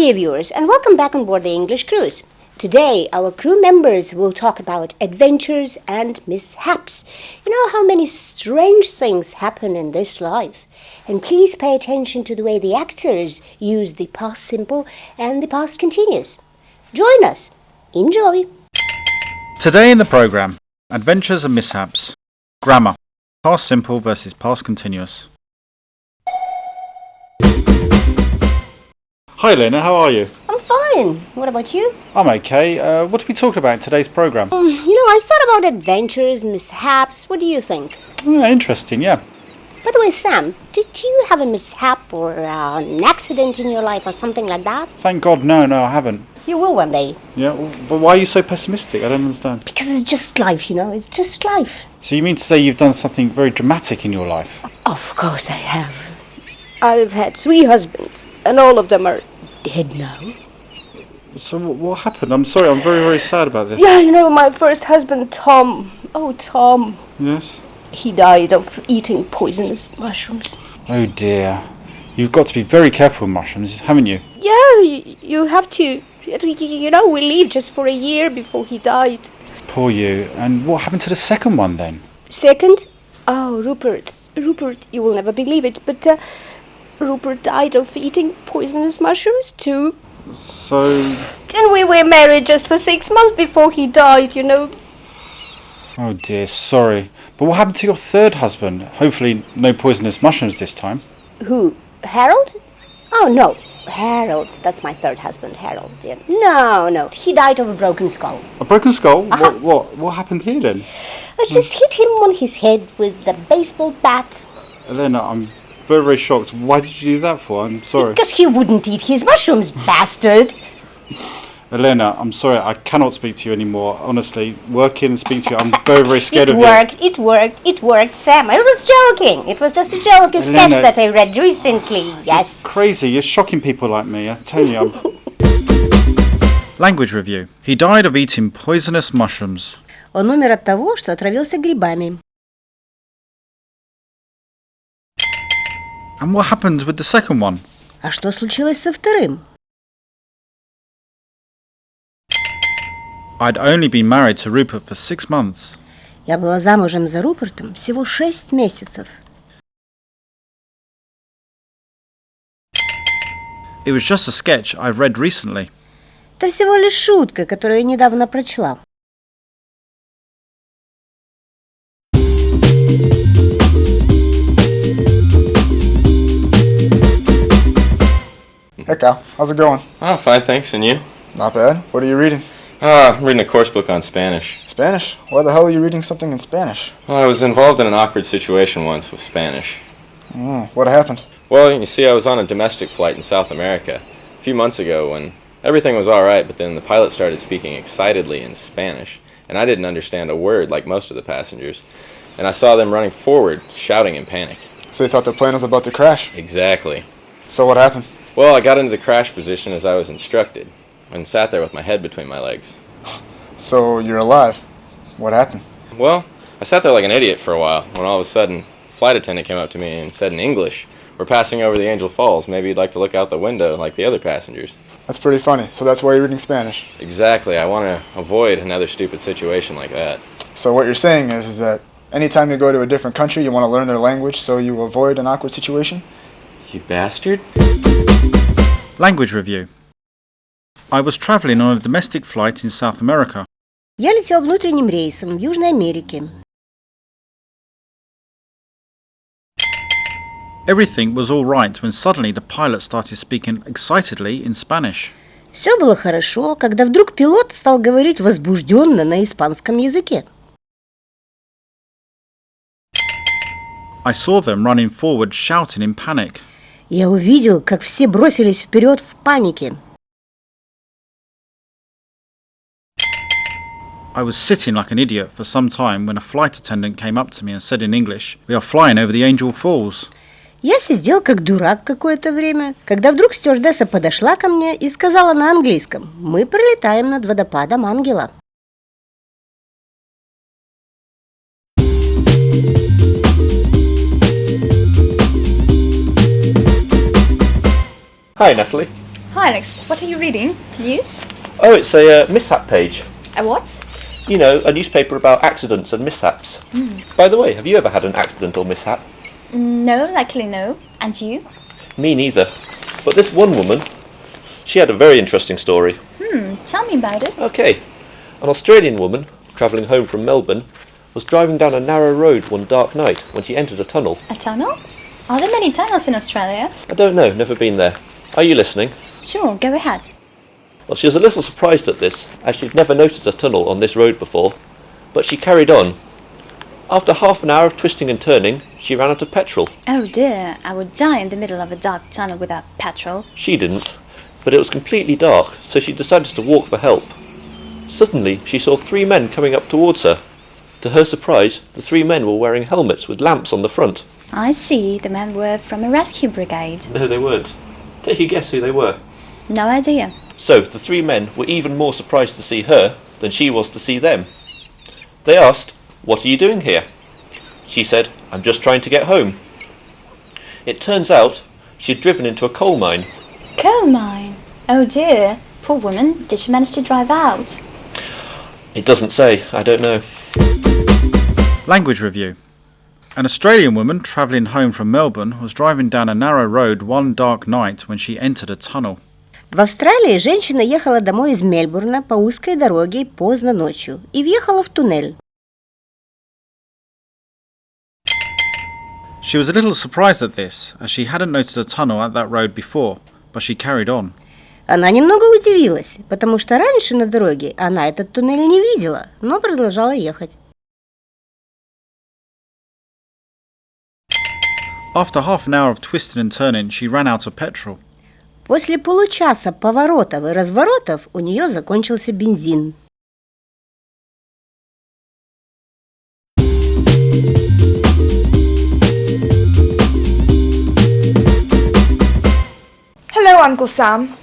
dear viewers, and welcome back on board the English Cruise. Today, our crew members will talk about adventures and mishaps. You know how many strange things happen in this life. And please pay attention to the way the actors use the past simple and the past continuous. Join us. Enjoy. Today in the program, adventures and mishaps. Grammar, past simple versus past continuous. Hi Lena, how are you? I'm fine. What about you? I'm okay. What are we talking about in today's program? I thought about adventures, mishaps. What do you think? Interesting, yeah. By the way, Sam, did you have a mishap or an accident in your life or something like that? Thank God, no, I haven't. You will one day. Yeah, but why are you so pessimistic? I don't understand. Because it's just life, it's just life. So you mean to say you've done something very dramatic in your life? Of course I have. I've had 3 husbands, and all of them are dead now. So what happened? I'm sorry, I'm very, very sad about this. Yeah, my first husband, Tom. Oh, Tom. Yes? He died of eating poisonous mushrooms. Oh dear. You've got to be very careful with mushrooms, haven't you? Yeah, you have to. We lived just for a year before he died. Poor you. And what happened to the second one then? Second? Oh, Rupert, you will never believe it, but Rupert died of eating poisonous mushrooms too. So... And we were married just for 6 months before he died, Oh dear, sorry. But what happened to your third husband? Hopefully no poisonous mushrooms this time. Who? Harold? Oh, no. Harold. That's my third husband, Harold. Yeah. No. He died of a broken skull. A broken skull? Uh-huh. What happened here then? I just hit him on his head with a baseball bat. Elena, I'm very, very shocked. Why did you do that for? I'm sorry. Because he wouldn't eat his mushrooms, bastard. Elena, I'm sorry. I cannot speak to you anymore. Honestly, working and speaking to you, I'm very, very scared of you. It worked, Sam. I was joking. It was just a joke, a sketch that I read recently. Yes. You're crazy. You're shocking people like me. I tell you, Language review. He died of eating poisonous mushrooms. Он умер от того, что отравился грибами. And what happened with the second one? А что случилось со вторым? I'd only been married to Rupert for 6 months. Я была замужем за Рупертом всего 6 месяцев. It was just a sketch I've read recently. Это всего лишь шутка, которую я недавно прочла. Hey Cal, how's it going? Oh, fine, thanks. And you? Not bad. What are you reading? I'm reading a course book on Spanish. Spanish? Why the hell are you reading something in Spanish? Well, I was involved in an awkward situation once with Spanish. What happened? Well, you see, I was on a domestic flight in South America a few months ago when everything was all right, but then the pilot started speaking excitedly in Spanish, and I didn't understand a word like most of the passengers, and I saw them running forward, shouting in panic. So you thought the plane was about to crash? Exactly. So what happened? Well, I got into the crash position as I was instructed, and sat there with my head between my legs. So you're alive. What happened? Well, I sat there like an idiot for a while, when all of a sudden, a flight attendant came up to me and said in English, "We're passing over the Angel Falls. Maybe you'd like to look out the window like the other passengers." That's pretty funny. So that's why you're reading Spanish? Exactly. I want to avoid another stupid situation like that. So what you're saying is that anytime you go to a different country, you want to learn their language so you avoid an awkward situation? You bastard. Language review. I was traveling on a domestic flight in South America. Я летел внутренним рейсом в Южной Америке. Everything was all right when suddenly the pilot started speaking excitedly in Spanish. Все было хорошо, когда вдруг пилот стал говорить возбужденно на испанском языке. I saw them running forward, shouting in panic. Я увидел, как все бросились вперед в панике. I was sitting like an idiot for some time when a flight attendant came up to me and said in English, "We are flying over the Angel Falls." Я сидел как дурак какое-то время, когда вдруг стюардесса подошла ко мне и сказала на английском: «Мы пролетаем над водопадом Ангела». Hi, Natalie. Hi Alex, what are you reading? News? Oh, it's a mishap page. A what? You know, a newspaper about accidents and mishaps. By the way, have you ever had an accident or mishap? No, likely no. And you? Me neither. But this one woman, she had a very interesting story. Tell me about it. Okay, an Australian woman, travelling home from Melbourne, was driving down a narrow road one dark night when she entered a tunnel. A tunnel? Are there many tunnels in Australia? I don't know, never been there. Are you listening? Sure, go ahead. Well, she was a little surprised at this, as she'd never noticed a tunnel on this road before, but she carried on. After half an hour of twisting and turning, she ran out of petrol. Oh dear, I would die in the middle of a dark tunnel without petrol. She didn't, but it was completely dark, so she decided to walk for help. Suddenly, she saw 3 men coming up towards her. To her surprise, the 3 men were wearing helmets with lamps on the front. I see, the men were from a rescue brigade. No, they weren't. Take a guess who they were. No idea. So, the 3 men were even more surprised to see her than she was to see them. They asked, "What are you doing here?" She said, "I'm just trying to get home." It turns out she'd driven into a coal mine. Coal mine? Oh dear, poor woman, did she manage to drive out? It doesn't say, I don't know. Language review. An Australian woman travelling home from Melbourne was driving down a narrow road one dark night when she entered a tunnel. В Австралии женщина ехала домой из Мельбурна по узкой дороге поздно ночью и въехала в туннель. She was a little surprised at this, as she hadn't noticed a tunnel at that road before, but she carried on. Она немного удивилась, потому что раньше на дороге она этот туннель не видела, но продолжала ехать. After half an hour of twisting and turning, she ran out of petrol. После получаса поворотов и разворотов у нее закончился бензин. Hello, Uncle Sam.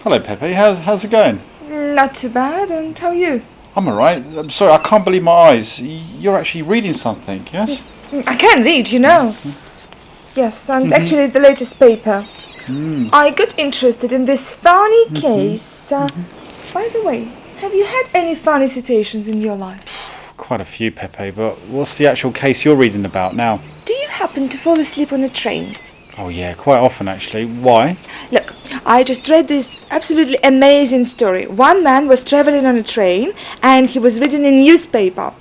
Hello, Pepe. How's it going? Not too bad, and how are you? I'm alright. I'm sorry, I can't believe my eyes. You're actually reading something, yes? I can read, you know. Yes, and actually it's the latest paper. I got interested in this funny case. By the way, have you had any funny situations in your life? Quite a few, Pepe, but what's the actual case you're reading about now? Do you happen to fall asleep on a train? Oh yeah, quite often actually. Why? Look, I just read this absolutely amazing story. One man was traveling on a train and he was reading a newspaper.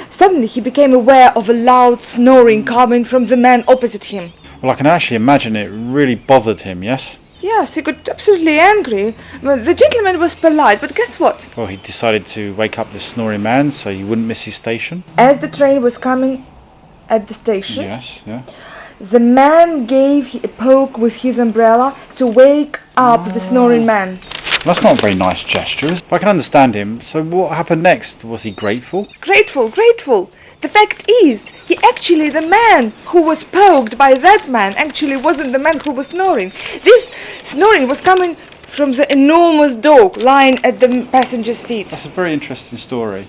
Suddenly he became aware of a loud snoring coming from the man opposite him. Well, I can actually imagine it really bothered him, yes? Yes, he got absolutely angry. Well, the gentleman was polite, but guess what? Well, he decided to wake up the snoring man so he wouldn't miss his station. As the train was coming at the station, Yes, yeah. the man gave a poke with his umbrella to wake up the snoring man. That's not a very nice gesture. But I can understand him. So what happened next? Was he grateful? Grateful, grateful. The fact is, the man who was poked by that man actually wasn't the man who was snoring. This snoring was coming from the enormous dog lying at the passenger's feet. That's a very interesting story.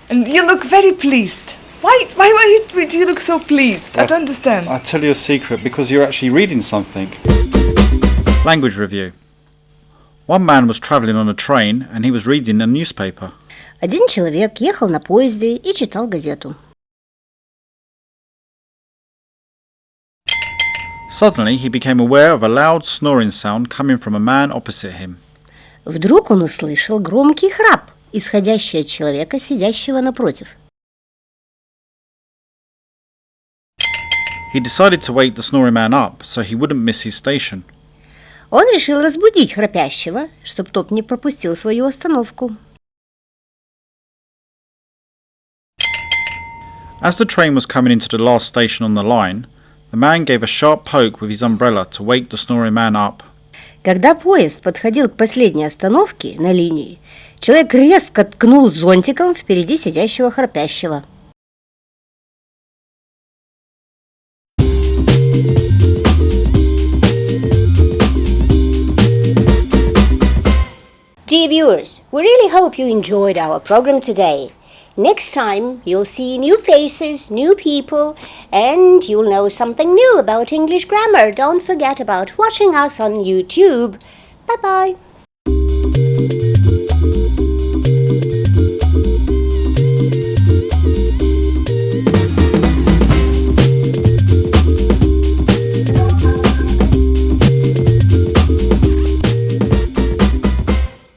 And you look very pleased. Why do you look so pleased? I don't understand. I'll tell you a secret, because you're actually reading something. Language review. One man was travelling on a train and he was reading a newspaper. Один человек ехал на поезде и читал газету. Suddenly he became aware of a loud snoring sound coming from a man opposite him. Вдруг он услышал громкий храп, исходящий от человека, сидящего напротив. He decided to wake the snoring man up so he wouldn't miss his station. Он решил разбудить храпящего, чтобы тот не пропустил свою остановку. As the train was coming into the last station on the line, the man gave a sharp poke with his umbrella to wake the snoring man up. Когда поезд подходил к последней остановке на линии, человек резко ткнул зонтиком впереди сидящего храпящего. Dear viewers, we really hope you enjoyed our program today. Next time, you'll see new faces, new people, and you'll know something new about English grammar. Don't forget about watching us on YouTube. Bye-bye.